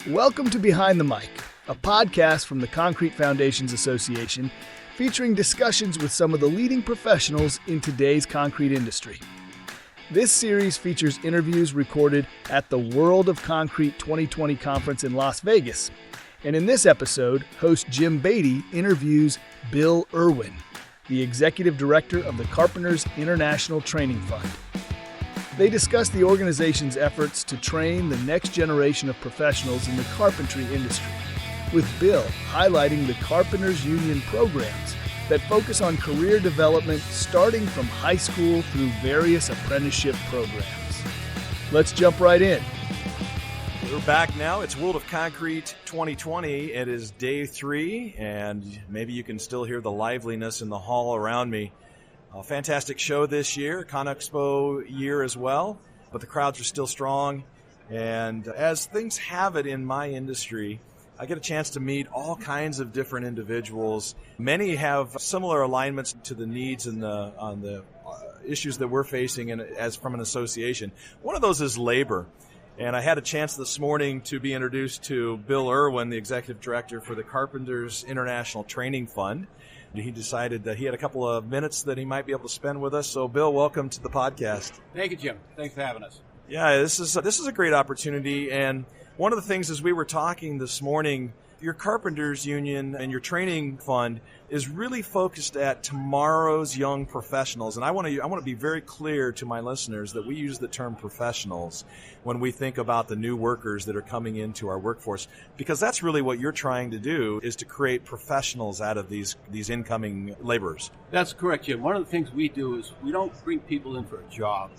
Welcome to Behind the Mic, a podcast from the Concrete Foundations Association featuring discussions with some of the leading professionals in today's concrete industry. This series features interviews recorded at the World of Concrete 2020 conference in Las Vegas. And in this episode, host Jim Beatty interviews Bill Irwin, the Executive Director of the Carpenters International Training Fund. They discuss the organization's efforts to train the next generation of professionals in the carpentry industry, with Bill highlighting the Carpenters Union programs that focus on career development starting from high school through various apprenticeship programs. Let's jump right in. We're back now. It's World of Concrete 2020. It is day 3, and maybe you can still hear the liveliness in the hall around me. A fantastic show this year, ConExpo year as well, but the crowds are still strong. And as things have it in my industry, I get a chance to meet all kinds of different individuals. Many have similar alignments to the needs and on the issues that we're facing as from an association. One of those is labor. And I had a chance this morning to be introduced to Bill Irwin, the Executive Director for the Carpenters International Training Fund. He decided that he had a couple of minutes that he might be able to spend with us. So, Bill, welcome to the podcast. Thank you, Jim. Thanks for having us. Yeah, this is a great opportunity. And one of the things as we were talking this morning, your Carpenters Union and your training fund is really focused at tomorrow's young professionals. And I want to be very clear to my listeners that we use the term professionals when we think about the new workers that are coming into our workforce, because that's really what you're trying to do, is to create professionals out of these incoming laborers. That's correct, Jim. One of the things we do is we don't bring people in for a job.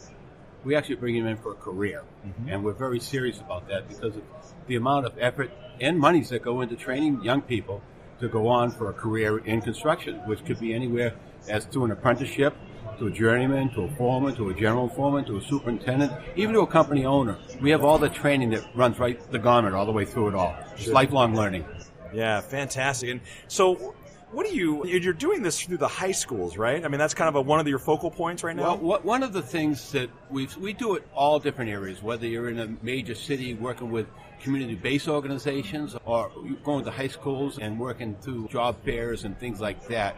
We actually bring them in for a career. Mm-hmm. And we're very serious about that because of the amount of effort and monies that go into training young people to go on for a career in construction, which could be anywhere as to an apprenticeship, to a journeyman, to a foreman, to a general foreman, to a superintendent, even to a company owner. We have all the training that runs right the gamut all the way through it all. It's lifelong learning. Yeah, fantastic. And so you're doing this through the high schools, right? I mean, that's kind of one of your focal points right now? Well, one of the things that we do it all different areas, whether you're in a major city working with community-based organizations or going to high schools and working through job fairs and things like that.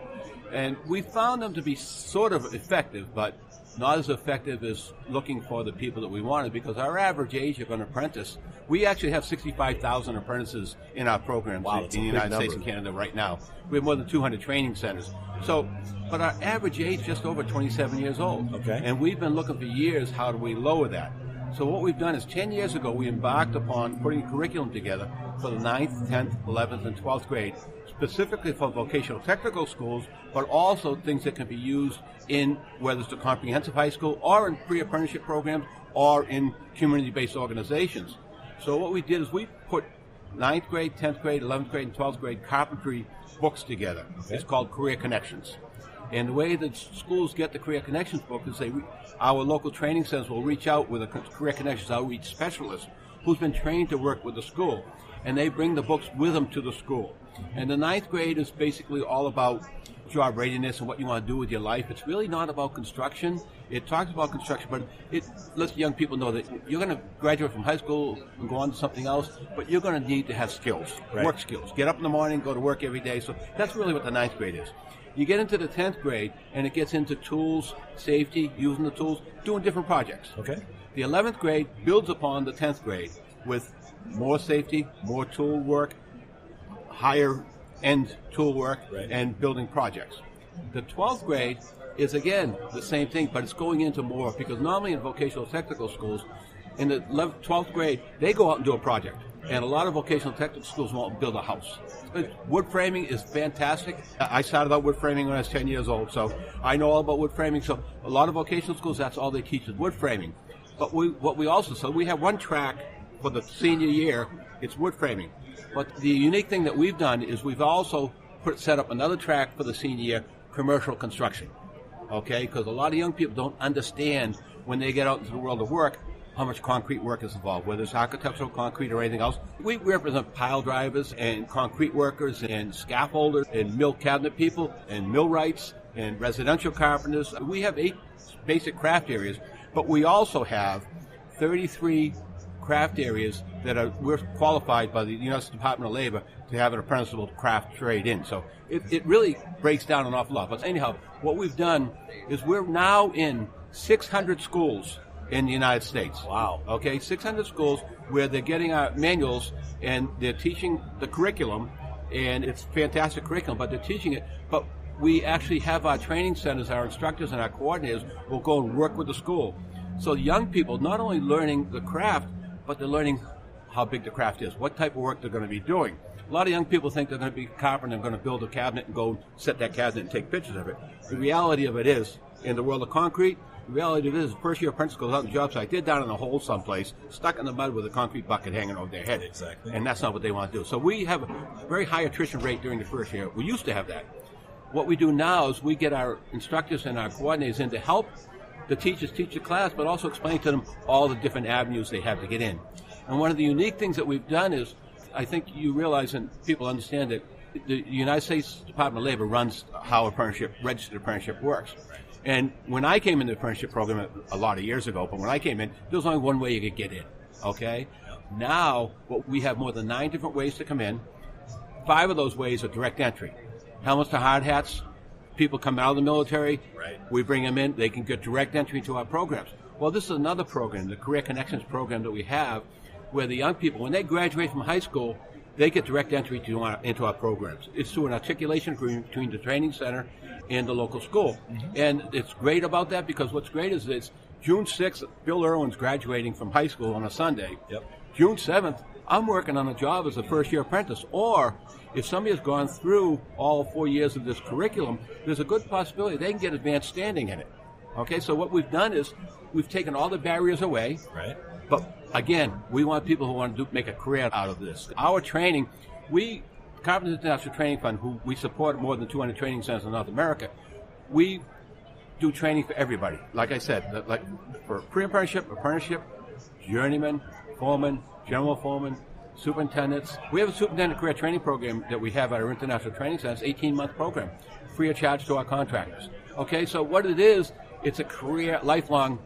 And we found them to be sort of effective, but not as effective as looking for the people that we wanted, because our average age of an apprentice, we actually have 65,000 apprentices in our programs in the United States and Canada right now. We have more than 200 training centers. So, but our average age is just over 27 years old. Okay. And we've been looking for years, how do we lower that? So what we've done is 10 years ago, we embarked upon putting a curriculum together for the 9th, 10th, 11th, and 12th grade, specifically for vocational technical schools, but also things that can be used in whether it's a comprehensive high school or in pre-apprenticeship programs or in community-based organizations. So what we did is we put 9th grade, 10th grade, 11th grade, and 12th grade carpentry books together. Okay. It's called Career Connections. And the way that schools get the Career Connections book is our local training centers will reach out with a Career Connections outreach specialist who's been trained to work with the school, and they bring the books with them to the school. And the 9th grade is basically all about job readiness and what you want to do with your life. It's really not about construction. It talks about construction, but it lets young people know that you're going to graduate from high school and go on to something else, but you're going to need to have skills, right. Work skills. Get up in the morning, go to work every day. So that's really what the 9th grade is. You get into the 10th grade, and it gets into tools, safety, using the tools, doing different projects. Okay. The 11th grade builds upon the 10th grade with more safety, more tool work, higher-end tool work, right. And building projects. The 12th grade is, again, the same thing, but it's going into more, because normally in vocational technical schools, in the 12th grade, they go out and do a project. And a lot of vocational technical schools won't build a house. Wood framing is fantastic. I started out wood framing when I was 10 years old, so I know all about wood framing. So a lot of vocational schools, that's all they teach is wood framing. But we have one track for the senior year, it's wood framing. But the unique thing that we've done is we've also set up another track for the senior year, commercial construction. Okay, because a lot of young people don't understand when they get out into the world of work how much concrete work is involved, whether it's architectural concrete or anything else. We represent pile drivers and concrete workers and scaffolders and mill cabinet people and millwrights and residential carpenters. We have 8 basic craft areas, but we also have 33 craft areas that we're qualified by the United States Department of Labor to have an apprenticeable craft trade in. So it really breaks down an awful lot. But anyhow, what we've done is we're now in 600 schools in the United States. Wow. Okay, 600 schools where they're getting our manuals and they're teaching the curriculum, and it's fantastic curriculum, but they're teaching it. But we actually have our training centers, our instructors and our coordinators will go and work with the school. So young people not only learning the craft, but they're learning how big the craft is, what type of work they're going to be doing. A lot of young people think they're going to be a carpenter and going to build a cabinet and go set that cabinet and take pictures of it. The reality of it is, in the world of concrete, the reality of it is, the first year apprentice goes out on the job site, they're down in a hole someplace, stuck in the mud with a concrete bucket hanging over their head. Exactly. And that's not what they want to do. So we have a very high attrition rate during the first year. We used to have that. What we do now is we get our instructors and our coordinators in to help the teachers teach the class, but also explain to them all the different avenues they have to get in. And one of the unique things that we've done is, I think you realize and people understand that the United States Department of Labor runs how registered apprenticeship works. And when I came in the apprenticeship program a lot of years ago, but when I came in, there was only one way you could get in, okay? Now, we have more than 9 different ways to come in. 5 of those ways are direct entry. Helmets to hard hats, people come out of the military, right. We bring them in, they can get direct entry to our programs. Well, this is another program, the Career Connections program that we have, where the young people, when they graduate from high school, they get direct entry into our programs. It's through an articulation agreement between the training center and the local school. Mm-hmm. And it's great about that because what's great is it's June 6th, Bill Irwin's graduating from high school on a Sunday. Yep. June 7th, I'm working on a job as a first-year apprentice. Or if somebody has gone through all 4 years of this curriculum, there's a good possibility they can get advanced standing in it. Okay, so what we've done is we've taken all the barriers away. Right. But again, we want people who want to make a career out of this. Our training, Carpenters International Training Fund, who we support more than 200 training centers in North America, we do training for everybody. Like I said, like for pre-apprenticeship, apprenticeship, journeyman, foreman, general foreman, superintendents. We have a superintendent career training program that we have at our international training centers, 18-month program, free of charge to our contractors. Okay, so what it is, it's a career, lifelong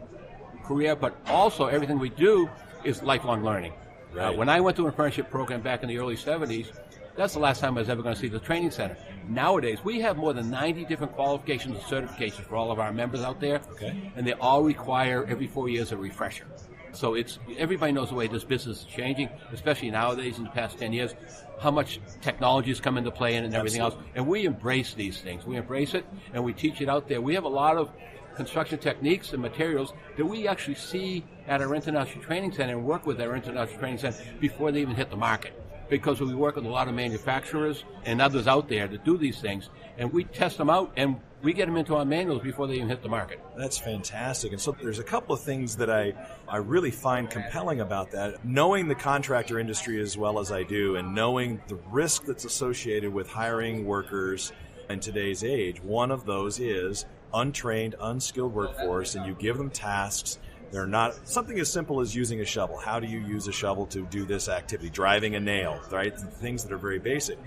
career, but also everything we do is lifelong learning. Right. When I went to an apprenticeship program back in the early 70s, that's the last time I was ever going to see the training center. Nowadays, we have more than 90 different qualifications and certifications for all of our members out there, okay. And they all require every 4 years a refresher. So everybody knows the way this business is changing, especially nowadays in the past 10 years, how much technology has come into play and everything else. And we embrace these things. We embrace it, and we teach it out there. We have a lot of construction techniques and materials that we actually see at our International Training Center and work with our International Training Center before they even hit the market. Because we work with a lot of manufacturers and others out there that do these things, and we test them out and we get them into our manuals before they even hit the market. That's fantastic. And so there's a couple of things that I really find compelling about that. Knowing the contractor industry as well as I do, and knowing the risk that's associated with hiring workers in today's age, one of those is untrained, unskilled workforce, and you give them tasks. They're not something as simple as using a shovel. How do you use a shovel to do this activity? Driving a nail, right? Things that are very basic.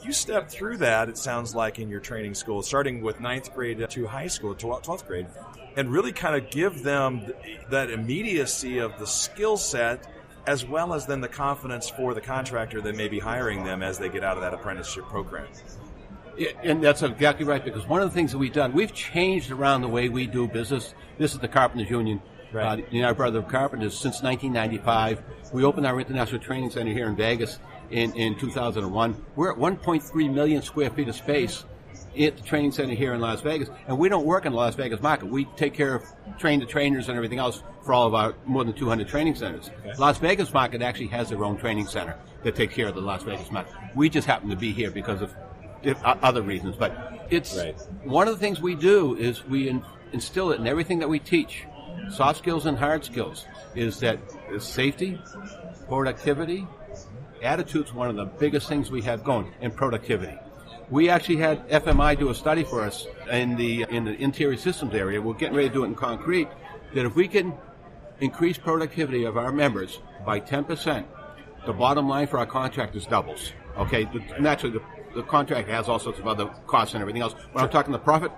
You step through that, it sounds like, in your training school, starting with 9th grade to high school, 12th grade, and really kind of give them that immediacy of the skill set as well as then the confidence for the contractor that may be hiring them as they get out of that apprenticeship program. And that's exactly right, because one of the things that we've done, we've changed around the way we do business. This is the Carpenters Union, right. The United Brotherhood of Carpenters, since 1995. We opened our International Training Center here in Vegas in 2001. We're at 1.3 million square feet of space at the training center here in Las Vegas, and we don't work in the Las Vegas market. We take care of train the trainers and everything else for all of our more than 200 training centers. Okay. Las Vegas market actually has their own training center that takes care of the Las Vegas market. We just happen to be here because of other reasons, but it's right. One of the things we do is we instill it in everything that we teach, soft skills and hard skills, is that safety, productivity, attitude's one of the biggest things we have going, and productivity. We actually had FMI do a study for us in the interior systems area. We're getting ready to do it in concrete, that if we can increase productivity of our members by 10%, the bottom line for our contractors doubles. Okay, naturally the contract has all sorts of other costs and everything else, but I'm talking the profit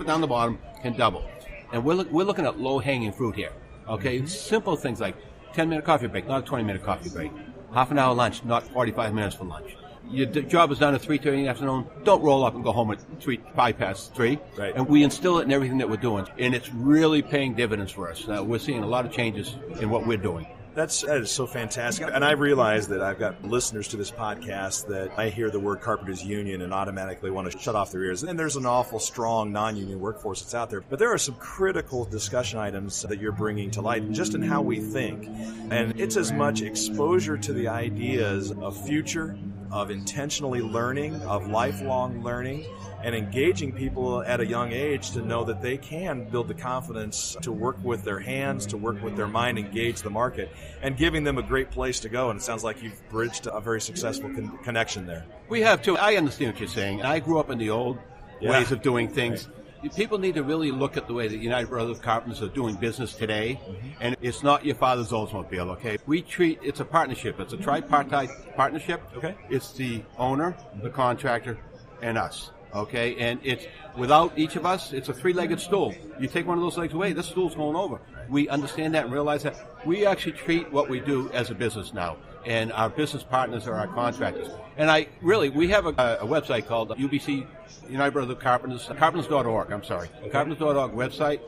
down the bottom can double. And we're looking at low-hanging fruit here. Okay, simple things like 10-minute coffee break, not a 20-minute coffee break. Half an hour lunch, not 45 minutes for lunch. Your job is done at 3:30 in the afternoon. Don't roll up and go home at 3:03. Right. And we instill it in everything that we're doing. And it's really paying dividends for us. We're seeing a lot of changes in what we're doing. That is so fantastic. And I realize that I've got listeners to this podcast that I hear the word Carpenters Union and automatically want to shut off their ears. And there's an awful strong non-union workforce that's out there. But there are some critical discussion items that you're bringing to light just in how we think. And it's as much exposure to the ideas of future, of intentionally learning, of lifelong learning, and engaging people at a young age to know that they can build the confidence to work with their hands, to work with their mind, engage the market, and giving them a great place to go. And it sounds like you've bridged a very successful connection there. We have, too. I understand what you're saying. I grew up in the old ways of doing things. Right. People need to really look at the way that United Brotherhood of Carpenters are doing business today, and it's not your father's Oldsmobile, okay? It's a partnership. It's a tripartite partnership. Okay. It's the owner, the contractor, and us. Okay, and it's without each of us, it's a three-legged stool. You take one of those legs away, this stool's going over. We understand that and realize that. We actually treat what we do as a business now, and our business partners are our contractors. And we have a website called UBC, United Brotherhood of Carpenters, carpenters.org, carpenters.org website.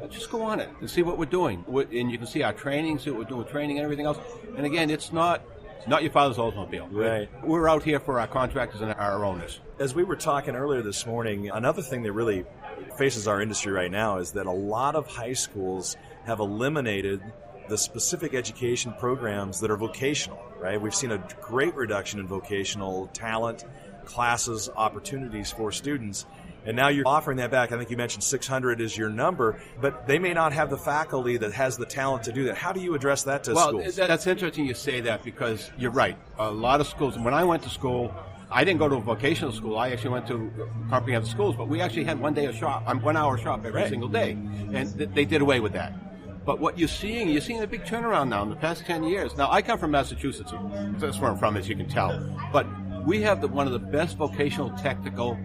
Just go on it and see what we're doing. And you can see our training, see what we're doing, training and everything else. And again, it's not your father's Oldsmobile. Right. We're out here for our contractors and our owners. As we were talking earlier this morning, another thing that really faces our industry right now is that a lot of high schools have eliminated the specific education programs that are vocational, right? We've seen a great reduction in vocational talent, classes, opportunities for students. And now you're offering that back. I think you mentioned 600 is your number, but they may not have the faculty that has the talent to do that. How do you address that to schools? Well, that's interesting you say that because you're right. A lot of schools, when I went to school, I didn't go to a vocational school. I actually went to comprehensive schools, but we actually had 1 hour shop every single day. And they did away with that. But what you're seeing a big turnaround now in the past 10 years. Now, I come from Massachusetts. That's where I'm from, as you can tell. But we have one of the best vocational technical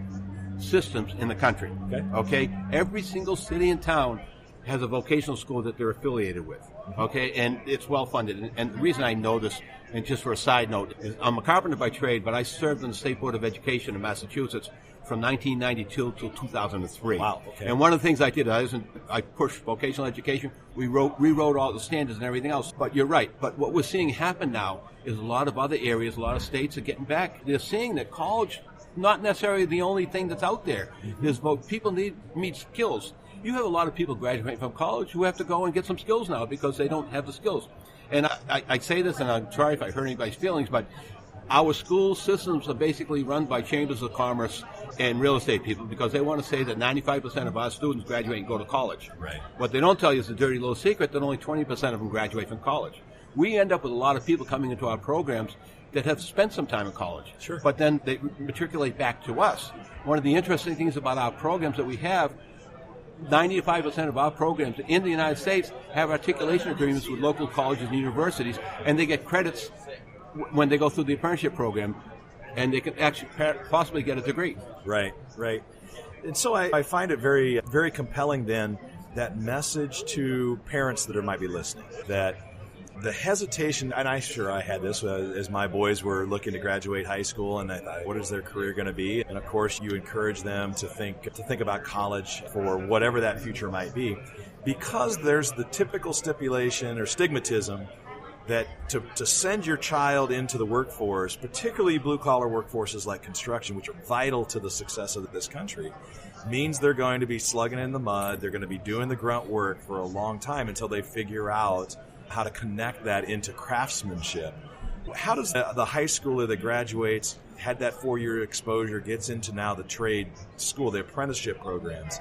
systems in the country. Okay? Every single city and town has a vocational school that they're affiliated with. Okay? And it's well funded. And the reason I know this, and just for a side note, is I'm a carpenter by trade, but I served in the State Board of Education in Massachusetts from 1992 till 2003. Wow. Okay. And one of the things I did, I pushed vocational education. We rewrote all the standards and everything else. But you're right. But what we're seeing happen now is a lot of other areas, a lot of states are getting back. They're seeing that college, not necessarily the only thing that's out there. People need skills. You have a lot of people graduating from college who have to go and get some skills now because they don't have the skills. And I say this, and I'm sorry if I hurt anybody's feelings, but our school systems are basically run by chambers of commerce and real estate people because they want to say that 95% of our students graduate and go to college. Right. What they don't tell you is the dirty little secret that only 20% of them graduate from college. We end up with a lot of people coming into our programs that have spent some time in college. Sure. But then they matriculate back to us. One of the interesting things about our programs that we have, 95% of our programs in the United States have articulation agreements with local colleges and universities, and they get credits when they go through the apprenticeship program, and they can actually possibly get a degree. Right. And so I find it very, very compelling then, that message to parents that might be listening, that the hesitation, and I had this as my boys were looking to graduate high school, and I thought, what is their career going to be? And of course, you encourage them to think about college for whatever that future might be, because there's the typical stipulation or stigmatism that to send your child into the workforce, particularly blue-collar workforces like construction, which are vital to the success of this country, means they're going to be slugging in the mud, they're going to be doing the grunt work for a long time until they figure out how to connect that into craftsmanship. How does the high schooler that graduates, had that 4-year exposure, gets into now the trade school, the apprenticeship programs,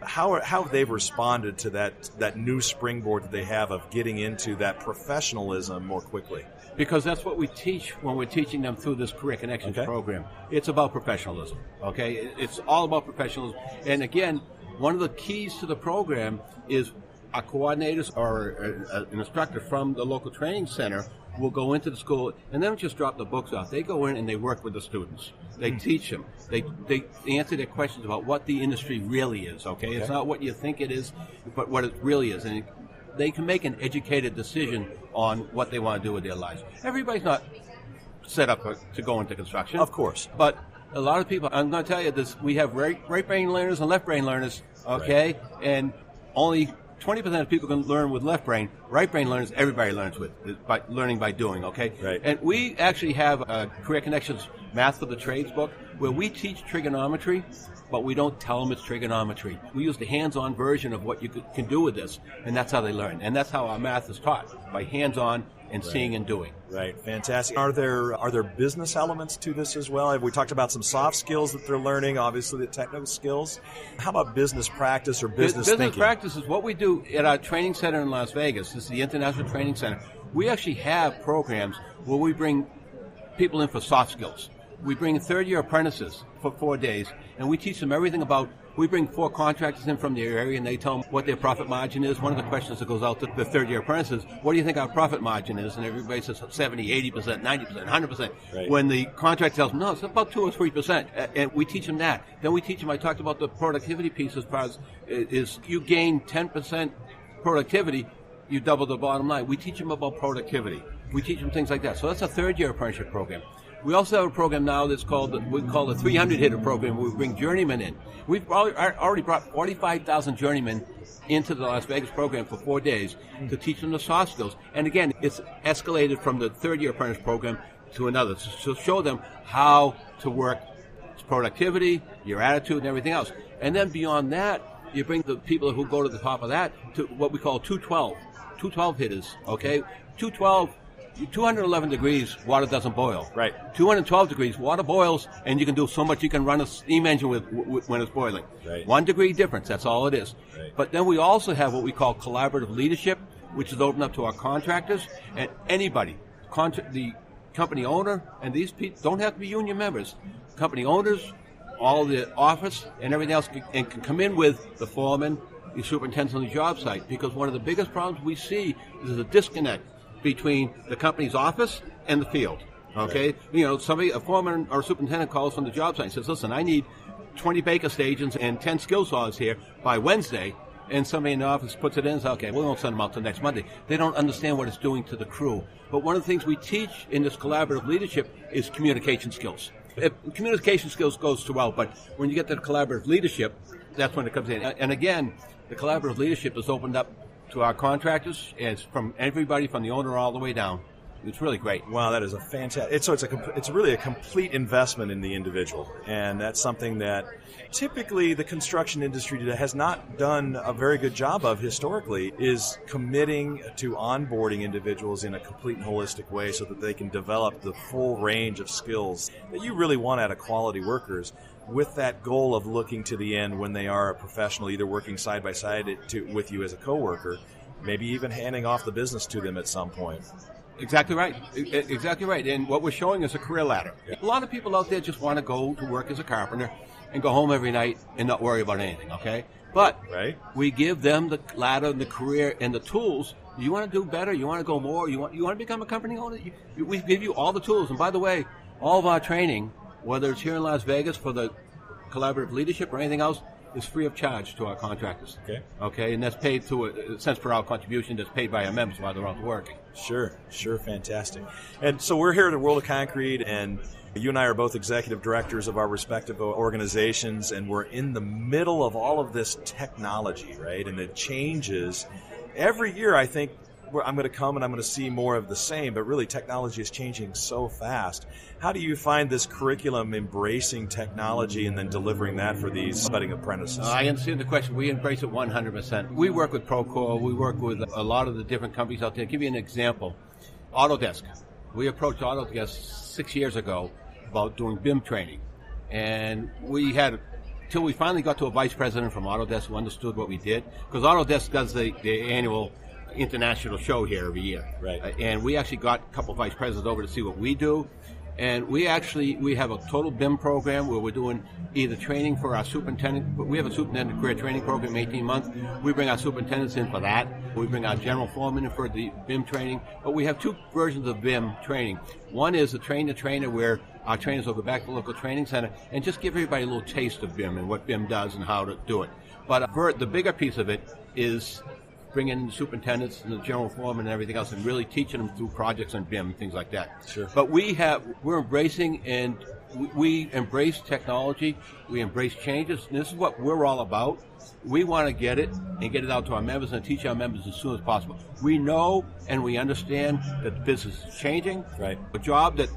how have they responded to that new springboard that they have of getting into that professionalism more quickly? Because that's what we teach when we're teaching them through this Career Connections program. It's about professionalism, okay? It's all about professionalism. And again, one of the keys to the program is our coordinators or an instructor from the local training center will go into the school, and they don't just drop the books off. They go in and they work with the students. They teach them. They answer their questions about what the industry really is, okay? It's not what you think it is, but what it really is. And they can make an educated decision on what they want to do with their lives. Everybody's not set up to go into construction. Of course. But a lot of people, I'm going to tell you this, we have right brain learners and left brain learners, okay? Right. And only 20% of people can learn with left brain. Right brain learners, everybody learns with, by learning by doing, okay? Right. And we actually have a Career Connections Math for the Trades book where we teach trigonometry, but we don't tell them it's trigonometry. We use the hands-on version of what you can do with this, and that's how they learn. And that's how our math is taught, by hands-on and seeing and doing. Right, fantastic. Are there business elements to this as well? We talked about some soft skills that they're learning, obviously the technical skills. How about business practice or business thinking? Business practice is what we do at our training center in Las Vegas. This is the International Training Center. We actually have programs where we bring people in for soft skills. We bring third-year apprentices for 4 days, and we teach them everything about. We bring 4 contractors in from the area, and they tell them what their profit margin is. One of the questions that goes out to the third-year apprentices, what do you think our profit margin is? And everybody says 70, 80%, 90%, 100%. Right. When the contractor tells them, no, it's about 2 or 3%. And we teach them that. Then we teach them, I talked about the productivity piece as far as is you gain 10% productivity, you double the bottom line. We teach them about productivity. We teach them things like that. So that's a third-year apprenticeship program. We also have a program now that's we call the 300-hitter program, where we bring journeymen in. We've already brought 45,000 journeymen into the Las Vegas program for 4 days to teach them the soft skills. And again, it's escalated from the third-year apprentice program to another to show them how to work productivity, your attitude, and everything else. And then beyond that, you bring the people who go to the top of that to what we call 212 hitters, okay? 211 degrees, water doesn't boil. Right. 212 degrees, water boils, and you can do so much. You can run a steam engine with when it's boiling. Right. 1 degree difference, that's all it is. Right. But then we also have what we call collaborative leadership, which is open up to our contractors and anybody. The company owner, and these people don't have to be union members. Company owners, all the office, and everything else can come in with the foreman, the superintendent on the job site, because one of the biggest problems we see is a disconnect between the company's office and the field. Okay, right. You know, a foreman or a superintendent calls from the job site and says, "Listen, I need 20 Baker stations and 10 skill saws here by Wednesday." And somebody in the office puts it in and says, "Okay, we won't send them out till next Monday." They don't understand what it's doing to the crew. But one of the things we teach in this collaborative leadership is communication skills. Communication skills goes throughout, but when you get to the collaborative leadership, that's when it comes in. And again, the collaborative leadership is opened up to our contractors, and it's from everybody from the owner all the way down. It's really great. Wow, that is a fantastic. It's really a complete investment in the individual, and that's something that typically the construction industry has not done a very good job of historically, is committing to onboarding individuals in a complete and holistic way so that they can develop the full range of skills that you really want out of quality workers, with that goal of looking to the end when they are a professional, either working side by side with you as a coworker, maybe even handing off the business to them at some point. Exactly right. Exactly right. And what we're showing is a career ladder. A lot of people out there just want to go to work as a carpenter and go home every night and not worry about anything, okay? But we give them the ladder and the career and the tools. You want to do better? You want to go more? You want to become a company owner? We give you all the tools. And by the way, all of our training, whether it's here in Las Vegas for the collaborative leadership or anything else, is free of charge to our contractors. Okay, and that's paid to a cents per hour contribution that's paid by our members while they're out working. Sure, fantastic. And so we're here at the World of Concrete, and you and I are both executive directors of our respective organizations, and we're in the middle of all of this technology, right? And it changes every year. I think I'm going to come and I'm going to see more of the same, but really technology is changing so fast. How do you find this curriculum embracing technology and then delivering that for these budding apprentices? I understand the question. We embrace it 100%. We work with Procore. We work with a lot of the different companies out there. I'll give you an example. Autodesk. We approached Autodesk 6 years ago about doing BIM training. And we had, till we finally got to a vice president from Autodesk who understood what we did, because Autodesk does the annual international show here every year. Right. And we actually got a couple of vice presidents over to see what we do. And we have a total BIM program where we're doing either training for our superintendent, but we have a superintendent career training program, 18 months. We bring our superintendents in for that. We bring our general foreman in for the BIM training. But we have 2 versions of BIM training. One is a train-the-trainer where our trainers will go back to the local training center and just give everybody a little taste of BIM and what BIM does and how to do it. But the bigger piece of it is bringing in the superintendents and the general foreman and everything else and really teaching them through projects and BIM and things like that. Sure. But we're embracing and we embrace technology. We embrace changes. And this is what we're all about. We want to get it and get it out to our members and teach our members as soon as possible. We know and we understand that the business is changing. Right. A job that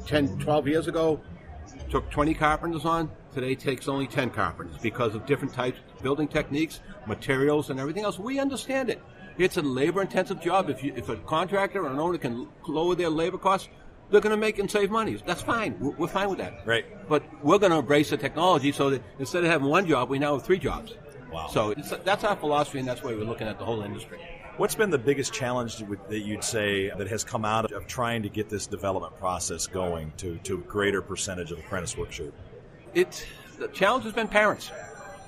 10, 12 years ago took 20 carpenters on, today takes only 10 carpenters because of different types of building techniques, materials, and everything else. We understand it. It's a labor-intensive job. If a contractor or an owner can lower their labor costs, they're going to make and save money. That's fine. We're fine with that. Right. But we're going to embrace the technology so that instead of having one job, we now have 3 jobs. Wow. So that's our philosophy, and that's why we're looking at the whole industry. What's been the biggest challenge that you'd say that has come out of trying to get this development process going to a greater percentage of apprentice workshop? The challenge has been parents.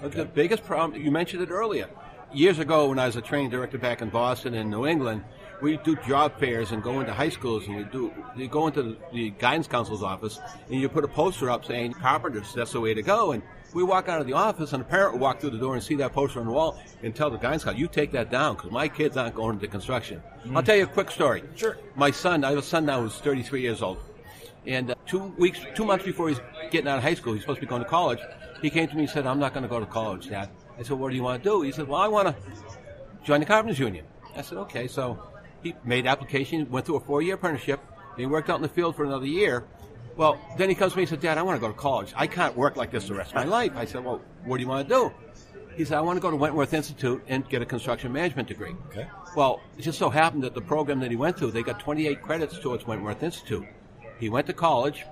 Okay. The biggest problem, you mentioned it earlier. Years ago, when I was a training director back in Boston and New England, we do job fairs and go into high schools, and you go into the guidance counsel's office and you put a poster up saying carpenters, that's the way to go. And we walk out of the office and a parent will walk through the door and see that poster on the wall and tell the guidance counselor, you take that down because my kids aren't going into construction. I'll tell you a quick story. Sure. My son, I have a son now who's 33 years old. And 2 months before he's getting out of high school, he's supposed to be going to college, he came to me and said, I'm not going to go to college, Dad. I said, what do you want to do? He said, well, I want to join the Carpenters Union. I said, okay. So he made application, went through a 4-year apprenticeship, and he worked out in the field for another year. Well, then he comes to me and said, Dad, I want to go to college. I can't work like this the rest of my life. I said, well, what do you want to do? He said, I want to go to Wentworth Institute and get a construction management degree. Okay. Well, it just so happened that the program that he went through, they got 28 credits towards Wentworth Institute. He went to college,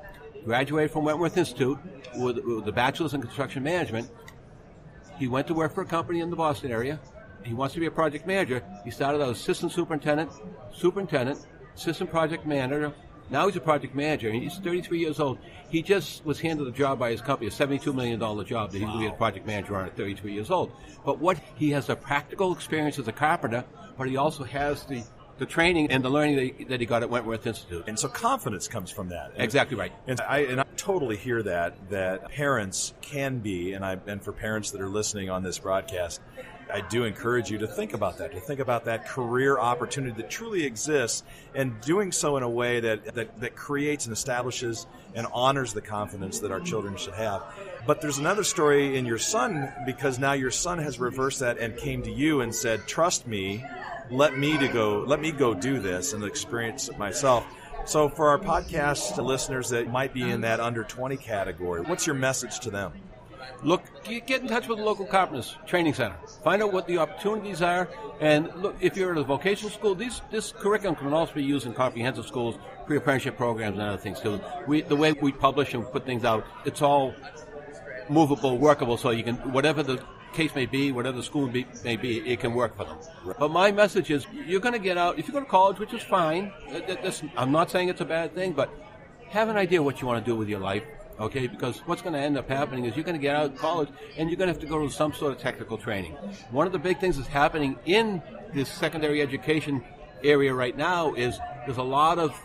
graduated from Wentworth Institute with a bachelor's in construction management. He went to work for a company in the Boston area. He wants to be a project manager. He started out as assistant superintendent, assistant project manager. Now he's a project manager, and he's 33 years old. He just was handed a job by his company, a $72 million job that he's going to be a project manager on at 33 years old. But he has a practical experience as a carpenter, but he also has the training and the learning that he got at Wentworth Institute. And so confidence comes from that. Exactly right. And I totally hear that parents can be, and for parents that are listening on this broadcast, I do encourage you to think about that career opportunity that truly exists, and doing so in a way that creates and establishes and honors the confidence that our children should have. But there's another story in your son, because now your son has reversed that and came to you and said, trust me, let me go do this and experience it myself. So for our podcast listeners that might be in that under 20 category, what's your message to them? Look, get in touch with the local carpenters training center. Find out what the opportunities are. And look, if you're at a vocational school, this curriculum can also be used in comprehensive schools, pre-apprenticeship programs, and other things too. The way we publish and put things out, it's all movable, workable, so you can, whatever the case may be, whatever the school may be, it can work for them. Right. But my message is, you're going to get out, if you go to college, which is fine, I'm not saying it's a bad thing, but have an idea what you want to do with your life. Okay, because what's going to end up happening is you're going to get out of college and you're going to have to go to some sort of technical training. One of the big things that's happening in this secondary education area right now is there's a lot of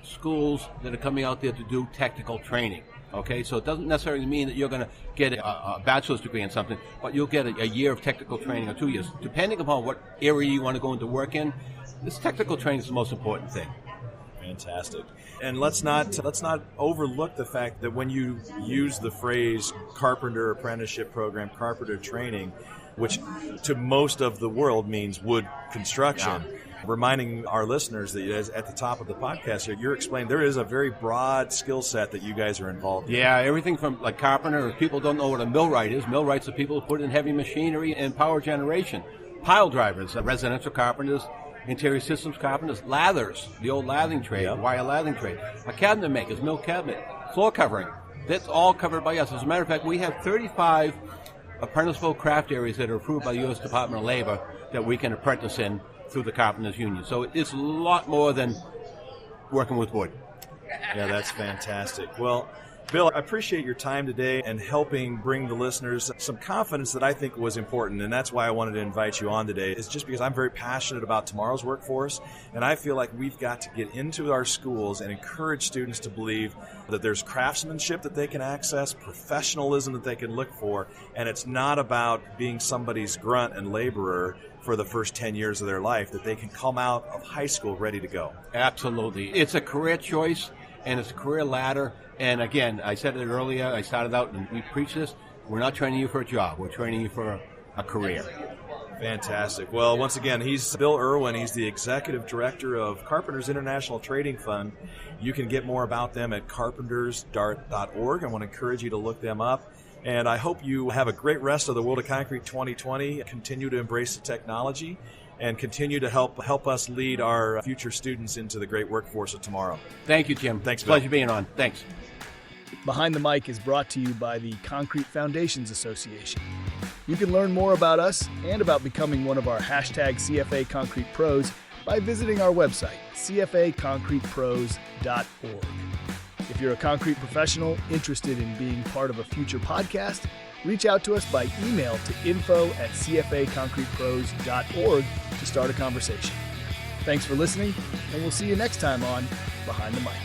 schools that are coming out there to do technical training. Okay, so it doesn't necessarily mean that you're going to get a bachelor's degree in something, but you'll get a year of technical training or 2 years. Depending upon what area you want to go into work in, this technical training is the most important thing. Fantastic. And let's not overlook the fact that when you use the phrase carpenter apprenticeship program, carpenter training, which to most of the world means wood construction, reminding our listeners that at the top of the podcast here, you're explaining there is a very broad skill set that you guys are involved in. Yeah, everything from like carpenter, if people don't know what a millwright is, millwrights are people who put in heavy machinery and power generation. Pile drivers, residential carpenters, interior systems carpenters, lathers, the old lathing trade, wire lathing trade, a cabinet makers, mill cabinet, floor covering. That's all covered by us. As a matter of fact, we have 35 apprenticeable craft areas that are approved by the U.S. Department of Labor that we can apprentice in through the Carpenters Union. So it's a lot more than working with wood. Yeah, that's fantastic. Well, Bill, I appreciate your time today and helping bring the listeners some confidence that I think was important. And that's why I wanted to invite you on today. It's just because I'm very passionate about tomorrow's workforce. And I feel like we've got to get into our schools and encourage students to believe that there's craftsmanship that they can access, professionalism that they can look for. And it's not about being somebody's grunt and laborer for the first 10 years of their life, that they can come out of high school ready to go. Absolutely. It's a career choice, and it's a career ladder. And again, I said it earlier, I started out and we preach this, we're not training you for a job, we're training you for a career. Fantastic. Well, once again, he's Bill Irwin. He's the Executive Director of Carpenters International Trading Fund. You can get more about them at carpentersdart.org. I want to encourage you to look them up. And I hope you have a great rest of the World of Concrete 2020. Continue to embrace the technology and continue to help us lead our future students into the great workforce of tomorrow. Thank you, Jim. Thanks, Bill. Pleasure being on. Thanks. Behind the Mic is brought to you by the Concrete Foundations Association. You can learn more about us and about becoming one of our #CFA Concrete Pros by visiting our website, cfaconcretepros.org. If you're a concrete professional interested in being part of a future podcast, reach out to us by email to info@cfaconcretepros.org to start a conversation. Thanks for listening, and we'll see you next time on Behind the Mic.